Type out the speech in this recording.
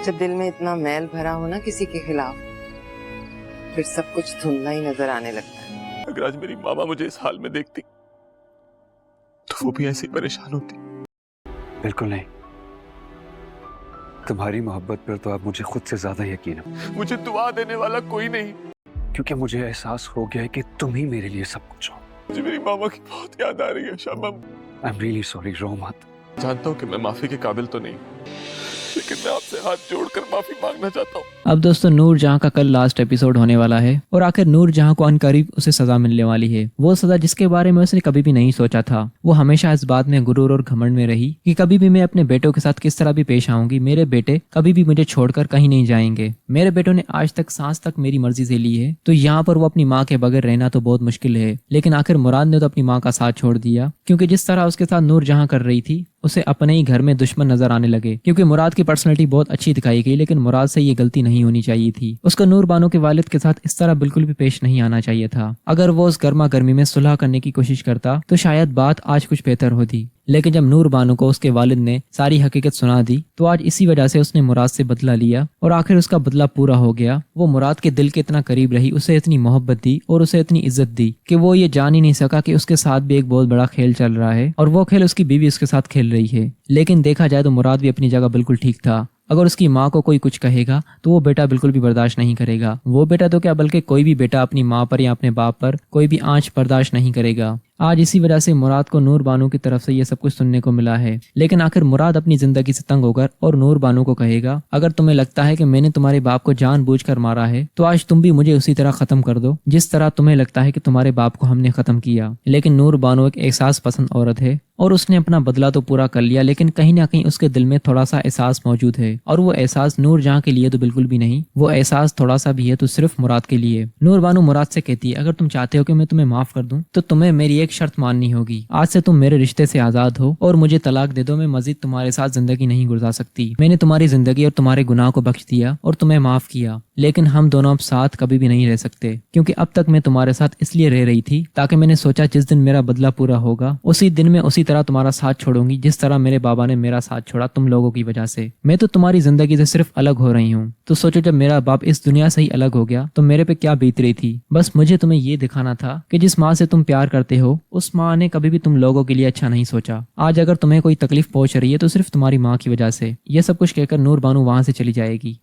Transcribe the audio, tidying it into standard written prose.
جب دل میں اتنا میل بھرا ہو نا کسی کے خلاف، پھر سب کچھ دھندلا ہی نظر آنے لگتا ہے۔ اگر آج میری ماما مجھے اس حال میں دیکھتی تو وہ بھی ایسے ہی پریشان ہوتی۔ بالکل نہیں، تمہاری محبت پر تو اب مجھے خود سے زیادہ یقین ہے، مجھے دعا دینے والا کوئی نہیں، کیونکہ مجھے احساس ہو گیا ہے کہ تم ہی میرے لیے سب کچھ ہو۔ مجھے میری ماما کی بہت یاد آ رہی ہے شبنم۔ I'm really sorry، رو مت۔ جانتا ہوں کہ میں معافی کے قابل تو نہیں، لیکن میں آپ سے ہاتھ جوڑ کر معافی مانگنا چاہتا ہوں۔ اب دوستو نور جہاں کا کل لاسٹ ایپیسوڈ ہونے والا ہے، اور آخر نور جہاں کو عنقریب اسے سزا ملنے والی ہے، وہ سزا جس کے بارے میں اس نے کبھی بھی نہیں سوچا تھا۔ وہ ہمیشہ اس بات میں غرور اور گھمنڈ میں رہی کہ کبھی بھی میں اپنے بیٹوں کے ساتھ کس طرح بھی پیش آؤں گی، میرے بیٹے کبھی بھی مجھے چھوڑ کر کہیں نہیں جائیں گے، میرے بیٹوں نے آج تک سانس تک میری مرضی سے لی ہے، تو یہاں پر وہ اپنی ماں کے بغیر رہنا تو بہت مشکل ہے۔ لیکن آخر مراد نے تو اپنی ماں کا ساتھ چھوڑ دیا، کیونکہ جس طرح اس کے ساتھ نور جہاں کر رہی تھی اسے اپنے ہی گھر میں دشمن نظر آنے لگے، کیونکہ مراد کی پرسنالٹی بہت اچھی دکھائی گئی، لیکن مراد سے یہ غلطی نہیں ہونی چاہیے تھی۔ اس کو نور بانو کے والد کے ساتھ اس طرح بالکل بھی پیش نہیں آنا چاہیے تھا۔ اگر وہ اس گرما گرمی میں صلح کرنے کی کوشش کرتا تو شاید بات آج کچھ بہتر ہوتی، لیکن جب نور بانو کو اس کے والد نے ساری حقیقت سنا دی تو آج اسی وجہ سے اس نے مراد سے بدلہ لیا، اور آخر اس کا بدلہ پورا ہو گیا۔ وہ مراد کے دل کے اتنا قریب رہی، اسے اتنی محبت دی اور اسے اتنی عزت دی کہ وہ یہ جان ہی نہیں سکا کہ اس کے ساتھ بھی ایک بہت بڑا کھیل چل رہا ہے، اور وہ کھیل اس کی بیوی اس کے ساتھ کھیل رہی ہے۔ لیکن دیکھا جائے تو مراد بھی اپنی جگہ بالکل ٹھیک تھا۔ اگر اس کی ماں کو کوئی کچھ کہے گا تو وہ بیٹا بالکل بھی برداشت نہیں کرے گا، وہ بیٹا تو کیا بلکہ کوئی بھی بیٹا اپنی ماں پر یا اپنے باپ پر کوئی بھی آنچ برداشت نہیں کرے گا۔ آج اسی وجہ سے مراد کو نور بانو کی طرف سے یہ سب کچھ سننے کو ملا ہے، لیکن آخر مراد اپنی زندگی سے تنگ ہو کر اور نور بانو کو کہے گا، اگر تمہیں لگتا ہے کہ میں نے تمہارے باپ کو جان بوجھ کر مارا ہے تو آج تم بھی مجھے اسی طرح ختم کر دو جس طرح تمہیں لگتا ہے کہ تمہارے باپ کو ہم نے ختم کیا۔ لیکن نور بانو ایک احساس پسند عورت ہے اور اس نے اپنا بدلہ تو پورا کر لیا، لیکن کہیں نہ کہیں اس کے دل میں تھوڑا سا احساس موجود ہے، اور وہ احساس نور جہاں کے لیے تو بالکل بھی نہیں، وہ احساس تھوڑا سا بھی ہے تو صرف مراد کے لیے۔ نور بانو مراد سے کہتی ہے، اگر تم چاہتے ہو کہ میں تمہیں معاف کر دوں تو تمہیں میری ایک شرط ماننی ہوگی، آج سے تم میرے رشتے سے آزاد ہو اور مجھے طلاق دے دو، میں مزید تمہارے ساتھ زندگی نہیں گزار سکتی۔ میں نے تمہاری زندگی اور تمہارے گناہ کو بخش دیا اور تمہیں معاف کیا، لیکن ہم دونوں اب ساتھ کبھی بھی نہیں رہ سکتے، کیونکہ اب تک میں تمہارے ساتھ اس لیے رہ رہی تھی تاکہ میں نے سوچا جس دن میرا بدلہ پورا ہوگا اسی دن میں اسی طرح تمہارا ساتھ چھوڑوں گی جس طرح میرے بابا نے میرا ساتھ چھوڑا تم لوگوں کی وجہ سے۔ میں تو تمہاری زندگی سے صرف الگ ہو رہی ہوں، تو سوچو جب میرا باپ اس دنیا سے ہی الگ ہو گیا تو میرے پہ کیا بیت رہی تھی۔ بس مجھے تمہیں یہ دکھانا تھا کہ جس ماں سے تم پیار کرتے ہو اس ماں نے کبھی بھی تم لوگوں کے لیے اچھا نہیں سوچا۔ آج اگر تمہیں کوئی تکلیف پہنچ رہی ہے تو صرف تمہاری ماں کی وجہ سے۔ یہ سب کچھ کہہ کر نور بانو وہاں سے چلی جائے گی۔